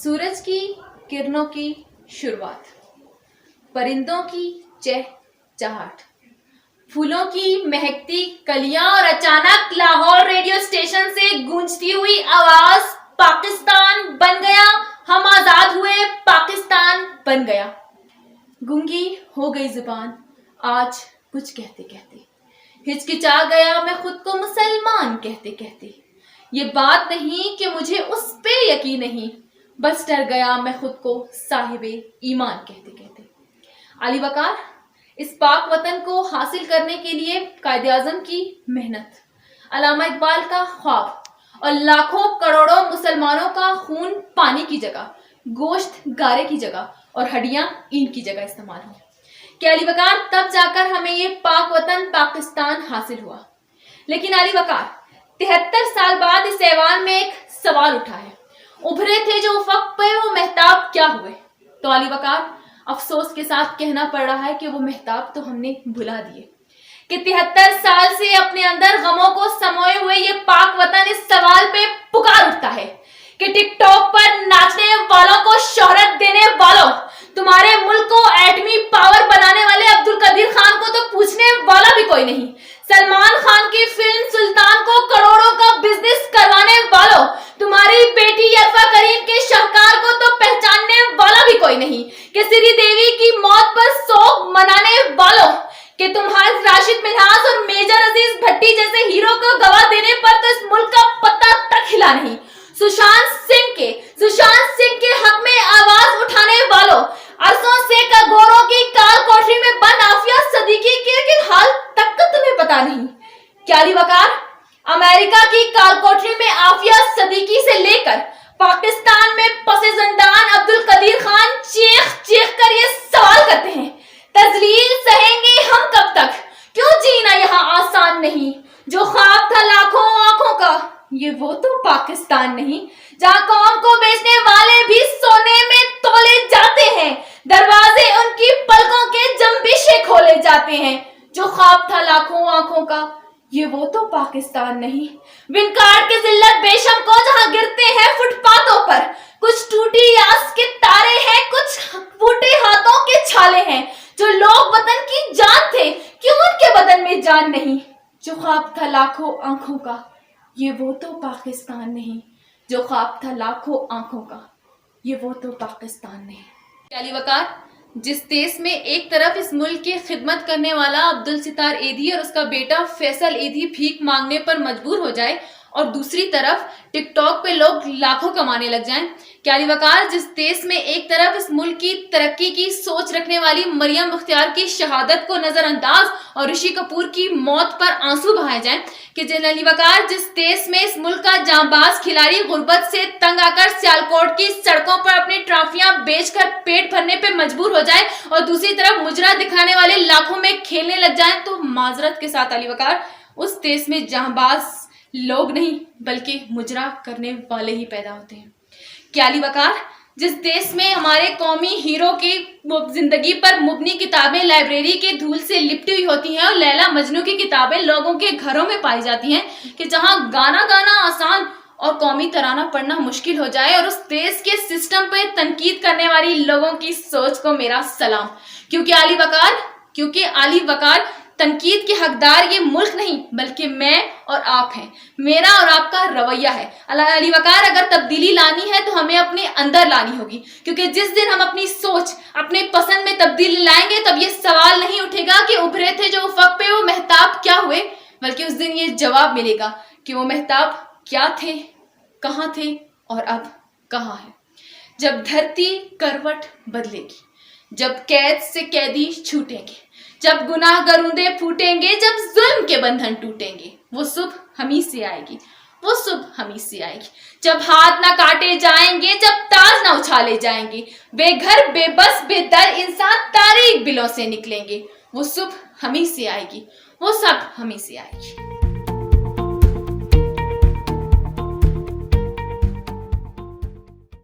सूरज की किरणों की शुरुआत, परिंदों की चहचहाट, फूलों की महकती कलियां और अचानक लाहौर रेडियो स्टेशन से गूंजती हुई आवाज, पाकिस्तान बन गया, हम आजाद हुए, पाकिस्तान बन गया। गूंगी हो गई जुबान आज कुछ कहते कहते, हिचकिचा गया मैं खुद को मुसलमान कहते कहते। ये बात नहीं कि मुझे उस पे यकीन नहीं, बस डर गया मैं खुद को साहिबे ईमान कहते कहते। अली वकार, इस पाक वतन को हासिल करने के लिए कायदे आज़म की मेहनत, अल्लामा इकबाल का ख्वाब और लाखों करोड़ों मुसलमानों का खून पानी की जगह, गोश्त गारे की जगह और हड्डियां ईंट की जगह इस्तेमाल हो। कि अली वकार, तब जाकर हमें ये पाक वतन पाकिस्तान हासिल हुआ। लेकिन अली वकार, 73 साल बाद इस ऐवान में एक सवाल उठा है, उभरे थे जो उफक पे वो महताब क्या हुए? तो अली वकार, अफसोस के साथ कहना पड़ रहा है कि वो महताब तो हमने भुला दिए। कि 73 साल से अपने अंदर गमों को समोए हुए ये पाक वतन इस सवाल पे पुकार उठता है कि टिकटॉक पर नाचने वालों को शोहरत देने वालों, तुम्हारे मुल्क को एटमी पावर बनाने वाले अब्दुल कदीर खान को तो पूछने वाला भी कोई नहीं। सलमान खान की फिल्म सुल्तान को करोड़ों का बिजनेस करवाने वालों, तुम्हारी बेटी अरफा करीम के शाहकार को तो पहचानने वाला भी कोई नहीं। कि श्रीदेवी की मौत पर शोक मनाने वालों, कि तुम्हारे राशिद मिन्हास और मेजर अजीज भट्टी जैसे हीरो को गवा देने पर तो इस मुल्क का पत्ता तक हिला नहीं। सुशांत सिंह के हक में आवाज उठाने वालों, अरसों से कगोरों की काल कोठरी में बंद आफिया सदीकी के हाल तक का तुम्हें पता नहीं। क्या अली वकार, अमेरिका की काल कोठरी में आफिया सदीकी से लेकर पाकिस्तान में पसे ज़िंदान अब्दुल कदीर खान चीख कर ये सवाल करते हैं, तजलील सहेंगे हम कब तक? क्यों जीना यहाँ आसान नहीं? जो ख्वाब था लाखों आंखों का, ये वो तो पाकिस्तान नहीं जहाँ कौम को बेचने वाले भी सोने में तोले जाते हैं, दरवाजे उनकी पलकों के जंबिशे खोले जाते हैं। जो ख्वाब था लाखों आंखों का, ये वो तो पाकिस्तान नहीं। विनकार के जिल्लत बेशम को जहाँ गिरते हैं फुटपाथों पर, कुछ टूटी आस के तारे हैं, कुछ फूटे हाथों के छाले हैं। जो लोग वतन की जान थे, क्यों उनके बदन में जान नहीं? जो ख्वाब था लाखों आंखों का, ये वो तो पाकिस्तान नहीं। जो ख्वाब था लाखों आंखों का, ये वो तो पाकिस्तान नहीं। अली वकार, जिस देश में एक तरफ इस मुल्क की खिदमत करने वाला अब्दुल सितार एधी और उसका बेटा फैसल एधी भीख मांगने पर मजबूर हो जाए और दूसरी तरफ टिकटॉक पे लोग लाखों कमाने लग जाएं। क्या अली वकार, जिस देश में एक तरफ इस मुल्क की तरक्की की सोच रखने वाली मरियम मुख्तियार की शहादत को नजरअंदाज और ऋषि कपूर की मौत पर आंसू बहाए जाएं, कि अली वकार, जिस देश में इस मुल्क का जांबाज खिलाड़ी गुर्बत से तंग आकर सियालकोट की सड़कों पर अपनी ट्रॉफियां बेचकर पेट भरने पे मजबूर हो जाए और दूसरी तरफ मुजरा दिखाने वाले लाखों में खेलने लग जाए, तो माजरत के साथ अली वकार, उस देश में जांबाज लोग नहीं बल्कि मुजरा करने वाले ही पैदा होते हैं। क्या अली वकार, जिस देश में हमारे कौमी हीरो की जिंदगी पर मुबनी किताबें लाइब्रेरी के धूल से लिपटी हुई होती हैं और लैला मजनू की किताबें लोगों के घरों में पाई जाती हैं, कि जहां गाना गाना आसान और कौमी तराना पढ़ना मुश्किल हो जाए, और उस देश के सिस्टम पे तनकीद करने वाली लोगों की सोच को मेरा सलाम। क्योंकि अली वकार, तनकीद के हकदार ये मुल्क नहीं बल्कि मैं और आप हैं, मेरा और आपका रवैया है। अली वकार, अगर तब्दीली लानी है तो हमें अपने अंदर लानी होगी, क्योंकि जिस दिन हम अपनी सोच, अपने पसंद में तब्दीली लाएंगे तब ये सवाल नहीं उठेगा कि उभरे थे जो उफक पे वो महताब क्या हुए, बल्कि उस दिन ये जवाब मिलेगा कि वो महताब क्या थे, कहाँ थे और अब कहाँ है। जब धरती करवट बदलेगी, जब कैद से कैदी छूटेंगे, जब गुनाह गरूंदे फूटेंगे, जब जुल्म के बंधन टूटेंगे, वो सुबह हमी से आएगी, वो सुबह हमी से आएगी। जब हाथ ना काटे जाएंगे, जब ताज ना उछाले जाएंगे, बेघर बेबस बेदर इंसान तारीक बिलों से निकलेंगे, वो सुबह हमी से आएगी, वो सब हमी से आएगी।